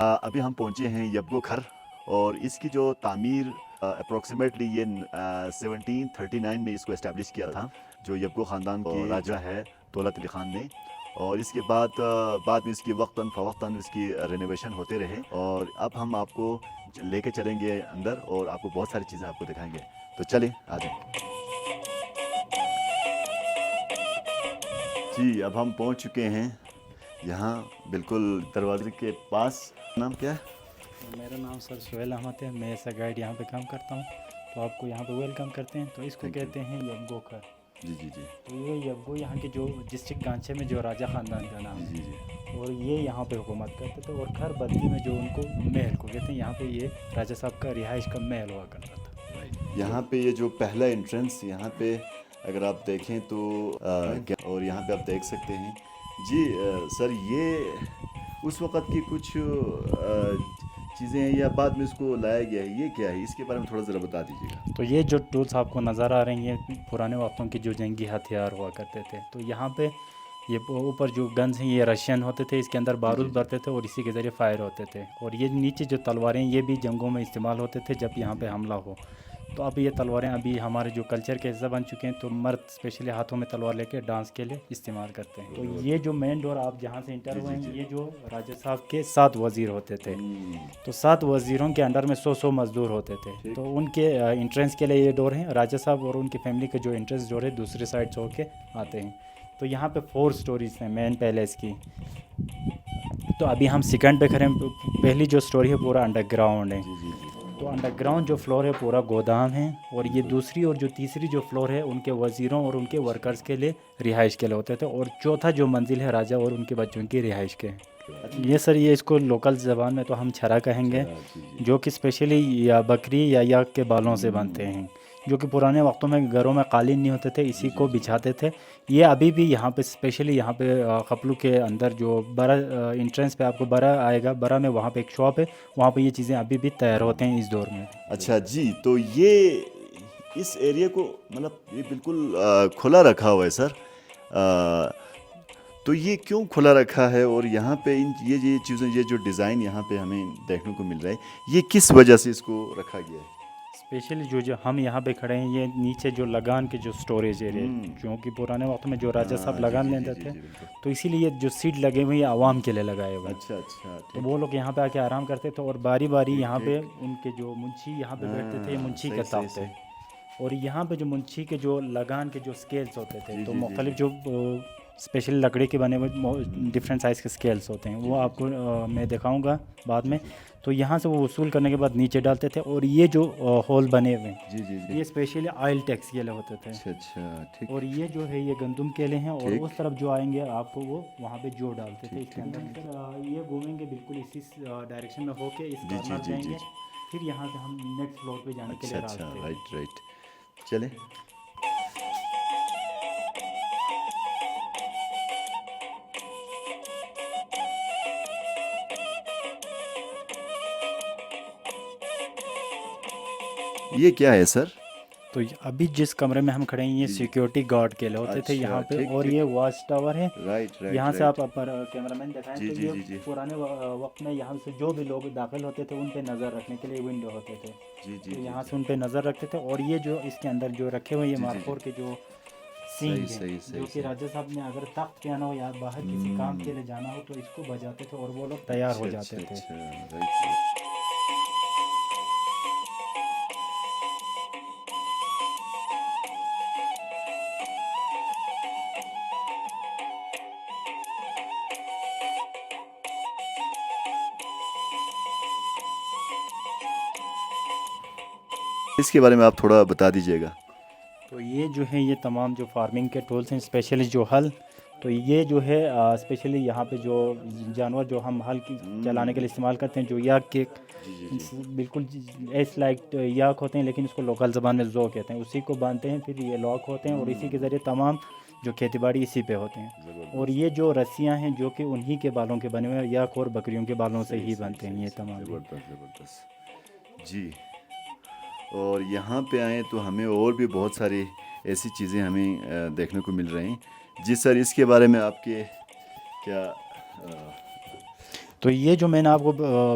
अभी हम पहुंचे हैं यबगो खर और इसकी जो तामीर अप्रोक्सीमेटली ये 1739 में इसको इस्टेब्लिश किया था जो यबगो ख़ानदान के राजा है दौलत अली ख़ान ने। और इसके बाद में इसकी वक्तन फ़वक्तन इसकी रेनोवेशन होते रहे और अब हम आपको लेके चलेंगे अंदर और आपको बहुत सारी चीज़ें आपको दिखाएंगे। तो चलें आ जाएं। जी अब हम पहुंच चुके हैं यहाँ बिल्कुल दरवाजे के पास। नाम क्या है? मेरा नाम सर सोहेल अहमद है। मैं ऐसा गाइड यहाँ पे काम करता हूँ, तो आपको यहाँ पे वेलकम करते हैं। तो इसको थैंक यू। कहते हैं यबगो खर। जी जी जी तो ये यबगो यहाँ के जो डिस्ट्रिक्ट गांचे में जो राजा ख़ानदान का नाम जी जी है, जी। और ये यहाँ पे हुकूमत करते थे। और खर बद्दी में जो उनको महल को कहते हैं, यहाँ पे ये राजा साहब का रिहाइश का महल हुआ करता था। यहाँ पे ये जो पहला एंट्रेंस यहाँ पे अगर आप देखें तो और यहाँ पे आप देख सकते हैं जी। सर ये उस वक़्त की कुछ चीज़ें हैं या बाद में इसको लाया गया है, ये क्या है, इसके बारे में थोड़ा ज़रा बता दीजिएगा। तो ये जो टूल्स आपको नज़र आ रही हैं पुराने वक्तों के जो जंगी हथियार हुआ करते थे, तो यहाँ पे ये ऊपर जो गन्स हैं ये रशियन होते थे, इसके अंदर जी बारूद जी भरते थे और इसी के ज़रिए फायर होते थे। और ये नीचे जो तलवारें ये भी जंगों में इस्तेमाल होते थे जब यहाँ पे हमला हो। तो अब ये तलवारें अभी हमारे जो कल्चर के हिस्सा बन चुके हैं, तो मर्द स्पेशली हाथों में तलवार लेके डांस के लिए इस्तेमाल करते हैं। तो ये जो मेन डोर आप जहाँ से इंटर जी हुए जी हैं, जी। ये जो राजा साहब के 7 वज़ीर होते थे। तो 7 वज़ीरों के अंडर में 100 मज़दूर होते थे। ठीक। तो उनके इंट्रेंस के लिए ये डोर है। राजा साहब और उनकी फैमिली के जो इंट्रेंस डोर है दूसरी साइड से होके आते हैं। तो यहाँ पे 4 स्टोरीज हैं मेन पैलेस की। तो अभी हम सेकंड पे खड़े हैं। पहली जो स्टोरी है पूरा अंडरग्राउंड है। जी जी जी। तो अंडरग्राउंड जो फ्लोर है पूरा गोदाम है। और ये दूसरी और जो तीसरी जो फ्लोर है उनके वज़ीरों और उनके वर्कर्स के लिए रिहाइश के लिए होते थे। और चौथा जो मंजिल है राजा और उनके बच्चों की रिहाइश के। ये सर ये इसको लोकल ज़बान में तो हम छरा कहेंगे, जी जी। जो कि स्पेशली या बकरी या याक के बालों से बनते हैं, जो कि पुराने वक्तों में घरों में कालीन नहीं होते थे, इसी को बिछाते थे। ये अभी भी यहाँ पे स्पेशली यहाँ पे खपलू के अंदर जो बड़ा इंट्रेंस पे आपको बड़ा आएगा, बड़ा में वहाँ पे एक शॉप है, वहाँ पे ये चीज़ें अभी भी तैयार होते हैं इस दौर में। अच्छा जी, तो ये इस एरिया को मतलब ये बिल्कुल खुला रखा हुआ है सर। तो ये क्यों खुला रखा है और यहाँ पे इन ये चीज़ें ये जो डिज़ाइन यहाँ पे हमें देखने को मिल रहा है ये किस वजह से इसको रखा गया है? स्पेशली जो हम यहाँ पे खड़े हैं, ये नीचे जो लगान के जो स्टोरेज एरिया, जो कि पुराने वक्त में जो राजा साहब जी लगान जी जी लेते जी थे, जी बिल्कुल। तो इसीलिए जो सीट लगे हुए हैं आवाम के लिए लगाए हुए हैं। अच्छा अच्छा तो ठीक। वो लोग यहाँ पे आके आराम करते थे और बारी बारी ठीक यहाँ पे ठीक। उनके जो मुंशी यहाँ पे बैठते थे, ये मुंशी सही के सही ताप थे। सही। और यहाँ पे जो मुंशी के जो लगान के जो स्केल्स होते थे, जी तो जी जी मुख्तलिफ जी जो स्पेशल लकड़ी के बने हुए डिफरेंट साइज़ के स्केल्स होते हैं, जी वो जी आपको मैं दिखाऊंगा बाद जी में। जी तो यहाँ से वो वसूल करने के बाद नीचे डालते थे। और ये जो होल बने हुए हैं, जी जी जी। ये स्पेशली ऑयल टैक्स के लिए होते थे। अच्छा अच्छा ठीक और ये जो है ये गंदम के लिए हैं। और ठीक उस तरफ जो आएंगे आपको वो वहाँ पे जो डालते थे ठीक इसके ठीक अंदर। ठीक। सर ये घूमेंगे बिल्कुल इसी डायरेक्शन में होके इस जी जी कॉर्नर जी जी जाएंगे, जी। फिर यहाँ से हम नेक्स्ट फ्लोर पे जाने के अच्छा लिए अच्छा रास्ते हैं। Right right. चलें। ये क्या है सर? तो अभी जिस कमरे में हम खड़े हैं, ये जी जी। सिक्योरिटी गार्ड के लिए होते थे यहाँ अच्छा पे। ठीक और ठीक। ये वॉच टावर है। राइट राइट यहाँ से राइट। आप अपर कैमरामैन दिखाएं जी तो जी ये जी जी पुराने वक्त में यहाँ से जो भी लोग दाखिल होते थे उन पे नज़र रखने के लिए विंडो होते थे। जी जी तो जी यहाँ जी से उन पे नज़र रखते थे। और ये जो इसके अंदर जो रखे हुए ये जी जी जी। मारखोर के जो सही सींग हैं, सही जो सही कि सही। राजा साहब ने अगर तख्त पे आना हो या बाहर किसी काम के लिए जाना हो तो इसको बजाते थे और वो लोग तैयार हो अच्छा जाते अच्छा थे। अच्छा राइट। इसके बारे में आप थोड़ा बता दीजिएगा। तो ये जो है ये तमाम जो फार्मिंग के टूल्स हैं, स्पेशली जो हल, तो ये जो है स्पेशली यहाँ पे जो जानवर जो हम हल की चलाने के लिए इस्तेमाल करते हैं, जो याक के जी जी जी। बिल्कुल एस लाइक याक होते हैं, लेकिन इसको लोकल ज़बान में जो कहते हैं, उसी को बांधते हैं, फिर ये लॉक होते हैं और इसी के ज़रिए तमाम जो खेती बाड़ी इसी पे होते हैं। और ये जो रस्सियाँ हैं जो कि उन्हीं के बालों के बने हुए हैं, याक और बकरियों के बालों से सही ही सही बनते हैं सही ये सही। तमाम भी। ज़बरदस्त ज़बरदस्त जी। और यहाँ पे आए तो हमें और भी बहुत सारी ऐसी चीज़ें हमें देखने को मिल रही हैं। जी सर, इसके बारे में आपके क्या तो ये जो मैंने आपको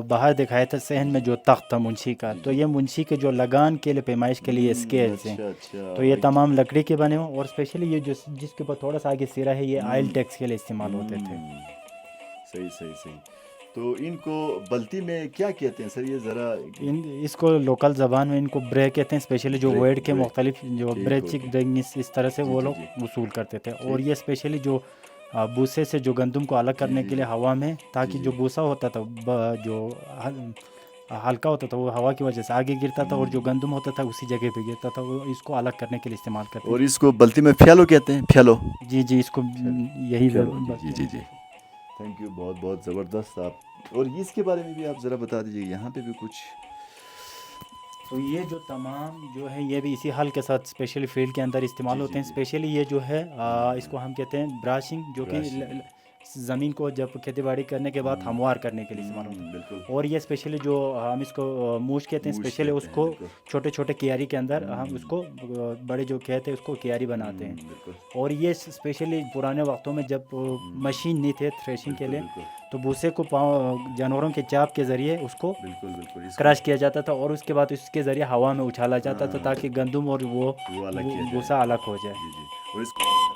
बाहर दिखाया था सहन में जो तख्त था मुंशी का, तो ये मुंशी के जो लगान के लिए पैमाइश के लिए स्केल्स हैं। अच्छा अच्छा तो ये एक तमाम लकड़ी के बने हुए, और स्पेशली ये जो जिसके ऊपर थोड़ा सा आगे सिरा है, ये आयल टैक्स के लिए इस्तेमाल होते थे। सही सही सही। तो इनको बल्ती में क्या कहते हैं सर, ये ज़रा इसको लोकल ज़बान में इनको ब्रे कहते हैं। स्पेशली जो ब्रे वेड के ब्रे मुख्तलिफ जो ठीक हो ब्रेचिक गया। ब्रेंग इस तरह से जी वो जी लोग जी वसूल करते थे। और ठीक। ये स्पेशली जो भूसे से जो गंदम को अलग जी करने जी के लिए जी हवा में, जी ताकि जी जो भूसा होता था जो हल्का होता था वो हवा की वजह से आगे गिरता था, और जो गंदम होता था उसी जगह पे गिरता था, वो इसको अलग करने के लिए इस्तेमाल करते और थे। इसको बल्ती में फ्यालो कहते हैं, फ्यालो। जी जी, इसको यही फ्यालो जी जी बल्कि जी जी। थैंक यू, बहुत बहुत ज़बरदस्त आप। और इसके बारे में भी आप ज़रा बता दीजिए, यहाँ पे भी कुछ। तो ये जो तमाम जो है ये भी इसी हल के साथ स्पेशली फील्ड के अंदर इस्तेमाल जी जी होते हैं। जी। स्पेशली ये जो है इसको हम कहते हैं ब्राशिंग, जो कि ब्राशिंग। ज़मीन को जब खेती बाड़ी करने के बाद हमवार करने के लिए इस्तेमाल होता बिल्कुल। है। और ये स्पेशली जो हम इसको मूछ कहते हैं, मूछ स्पेशली कहते हैं उसको बिल्कुल। छोटे छोटे क्यारी के अंदर हम उसको बड़े जो खेत है उसको क्यारी बनाते हैं। बिल्कुल और ये स्पेशली पुराने वक्तों में जब मशीन नहीं थे थ्रेशिंग के बिल्कुल लिए, बिल्कुल तो भूसे को पाँव जानवरों के चाप के ज़रिए उसको बिल्कुल बिल्कुल इसको क्रश किया जाता था, और उसके बाद उसके ज़रिए हवा में उछाला जाता था, ताकि गंदम और वो वो अलग किया जाए। भूसा अलग हो जाए। जी जी। और इसको